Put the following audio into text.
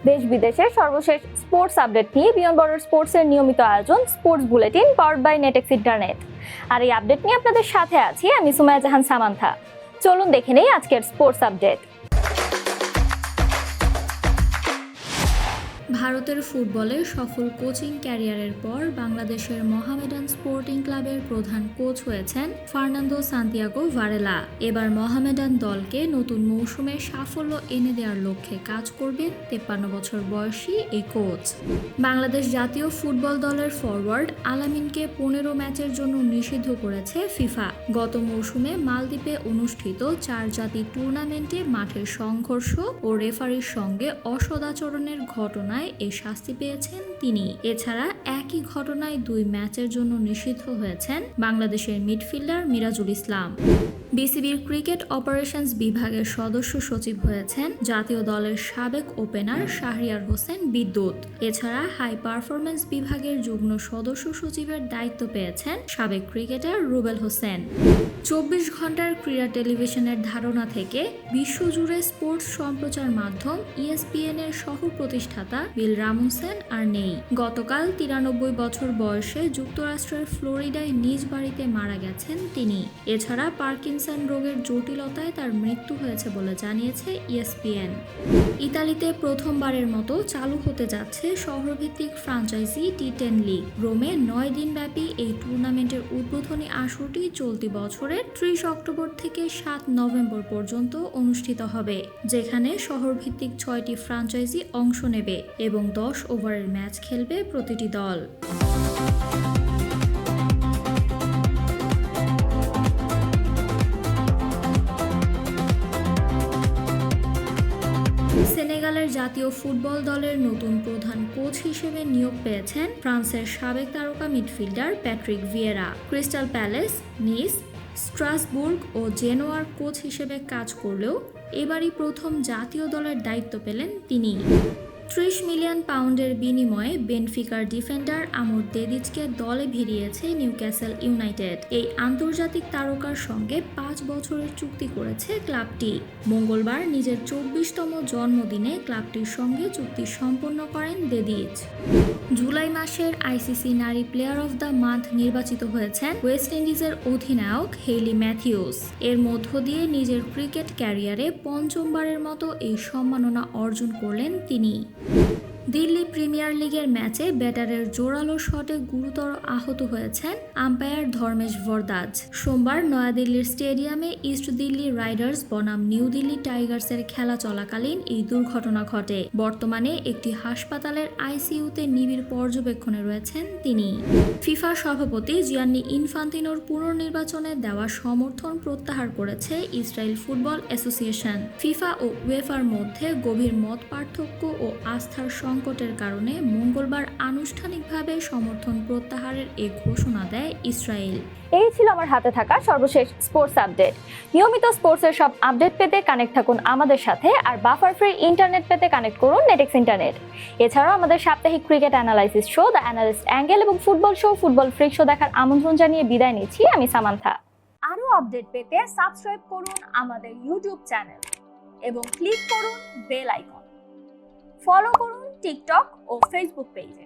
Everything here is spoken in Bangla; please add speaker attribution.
Speaker 1: দেশ বিদেশের সর্বশেষ স্পোর্টস আপডেট নিয়ে বিয়ন্ড বর্ডার স্পোর্টসের নিয়মিত আয়োজন sports bulletin powered by Netex internet. আর এই আপডেট নিয়ে আপনাদের সাথে আছি আমি সুমাইয়া জাহান সামান্থা। চলুন দেখে নেই আজকের স্পোর্টস আপডেট।
Speaker 2: ভারতের ফুটবলে সফল কোচিং ক্যারিয়ারের পর বাংলাদেশের মোহামেডান স্পোর্টিং ক্লাবের প্রধান কোচ হয়েছেন ফার্নান্দো সান্তিয়াগো ভারেলা। এবার মোহামেডান দলকে নতুন মৌসুমে সাফল্য এনে দেওয়ার লক্ষ্যে কাজ করবেন 53 বছর বয়সী এই কোচ। বাংলাদেশ জাতীয় ফুটবল দলের ফরওয়ার্ড আলামিনকে 15 ম্যাচের জন্য নিষিদ্ধ করেছে ফিফা। গত মৌসুমে মালদ্বীপে অনুষ্ঠিত 4 জাতি টুর্নামেন্টে মাঠের সংঘর্ষ ও রেফারির সঙ্গে অসদাচরণের ঘটনায় এ শাস্তি পেয়েছেন তিনি। এছাড়া একই ঘটনায় 2 ম্যাচের জন্য নিষিদ্ধ হয়েছেন বাংলাদেশের মিডফিল্ডার মিরাজুল ইসলাম। বিসিবির ক্রিকেট অপারেশনস বিভাগের সদস্য সচিব হয়েছেন জাতীয় দলের সাবেক ওপেনার শাহরিয়ার হোসেন বিদ্যুৎ। এছাড়া হাই পারফরম্যান্স বিভাগের যুগ্ম সদস্য সচিবের দায়িত্ব পেয়েছেন সাবেক ক্রিকেটার রুবেল হোসেন। 24 ঘন্টার ক্রীড়া টেলিভিশনের ধারণা থেকে বিশ্বজুড়ে স্পোর্টস সম্প্রচার মাধ্যম ESPN এর সহ প্রতিষ্ঠাতা বিল রামুসেন আর নেই। গতকাল 93 বছর বয়সে যুক্তরাষ্ট্রের ফ্লোরিডায় নিজ বাড়িতে মারা গেছেন তিনি। এছাড়া পার্কিনসন রোগের জটিলতায় তার মৃত্যু হয়েছে বলে জানিয়েছে ESPN। ইতালিতে প্রথমবারের মতো চালু হতে যাচ্ছে শহরভিত্তিক ফ্রাঞ্চাইজি T10 লিগ। রোমে 9 দিনব্যাপী এই টুর্নামেন্টের উদ্বোধনী আসরটি চলতি বছরের 30 অক্টোবর থেকে 7 নভেম্বর পর্যন্ত অনুষ্ঠিত হবে, যেখানে শহরভিত্তিক 6টি ফ্রাঞ্চাইজি অংশ নেবে এবং 10 ওভারের ম্যাচ খেলবে প্রতিটি দল। সেনেগালের জাতীয় ফুটবল দলের নতুন প্রধান কোচ হিসেবে নিয়োগ পেয়েছেন ফ্রান্সের সাবেক তারকা midfielder Patrick Vieira. Crystal palace, নিস, স্ট্রাসবুর্গ ও জেনোয়ার কোচ হিসেবে কাজ করলেও এবারই প্রথম জাতীয় দলের দায়িত্ব পেলেন তিনি। 30 মিলিয়ন পাউন্ডের বিনিময়ে বেনফিকার ডিফেন্ডার আমর দেদিচকে দলে ভিড়িয়েছে নিউক্যাসল ইউনাইটেড। এই আন্তর্জাতিক তারকার সঙ্গে 5 বছরের চুক্তি করেছে ক্লাবটি। মঙ্গলবার নিজের 24তম জন্মদিনে ক্লাবটির সঙ্গে চুক্তি সম্পন্ন করেন দেদিচ। জুলাই মাসের ICC নারী প্লেয়ার অফ দ্য মান্থ নির্বাচিত হয়েছেন ওয়েস্ট ইন্ডিজের অধিনায়ক হেইলি ম্যাথিউস। এর মধ্য দিয়ে নিজের ক্রিকেট ক্যারিয়ারে পঞ্চমবারের মতো এই সম্মাননা অর্জন করলেন তিনি। দিল্লি প্রিমিয়ার লিগের ম্যাচে ব্যাটারের জোরালো শটে গুরুতর আহত হয়েছেন আম্পায়ার ধর্মেশ ভরদাজ। সোমবার নয়াদিল্লির স্টেডিয়ামে ইস্ট দিল্লি রাইডার্স বনাম নিউ দিল্লি টাইগার্সের খেলা চলাকালীন এই দুর্ঘটনা ঘটে। বর্তমানে একটি হাসপাতালের ICUতে নিবিড় পর্যবেক্ষণে রয়েছেন তিনি। ফিফা সভাপতি জিয়ান্নি ইনফান্তিনোর পুনর্নির্বাচনে দেওয়া সমর্থন প্রত্যাহার করেছে ইসরায়েল ফুটবল অ্যাসোসিয়েশন। ফিফা ও উয়েফার মধ্যে গভীর মত পার্থক্য ও আস্থার সংকটের কারণে মঙ্গলবার আনুষ্ঠানিকভাবে সমর্থন প্রত্যাহারের এ ঘোষণা দেয় ইসরায়েল।
Speaker 1: এই ছিল আমার হাতে থাকা সর্বশেষ স্পোর্টস আপডেট। নিয়মিত স্পোর্টসের সব আপডেট পেতে কানেক্ট থাকুন আমাদের সাথে, আর বাফার ফ্রি ইন্টারনেট পেতে কানেক্ট করুন নেটেক্স ইন্টারনেট। এছাড়াও আমাদের সাপ্তাহিক cricket analysis show the analyst angle এবং football show football freak show দেখার আমন্ত্রণ জানিয়ে বিদায় নিচ্ছি আমি সামান্থা। আরও আপডেট পেতে সাবস্ক্রাইব করুন আমাদের ইউটিউব চ্যানেল এবং ক্লিক করুন বেল আইকন। ফলো করুন টিকটক ও ফেসবুক পেজে।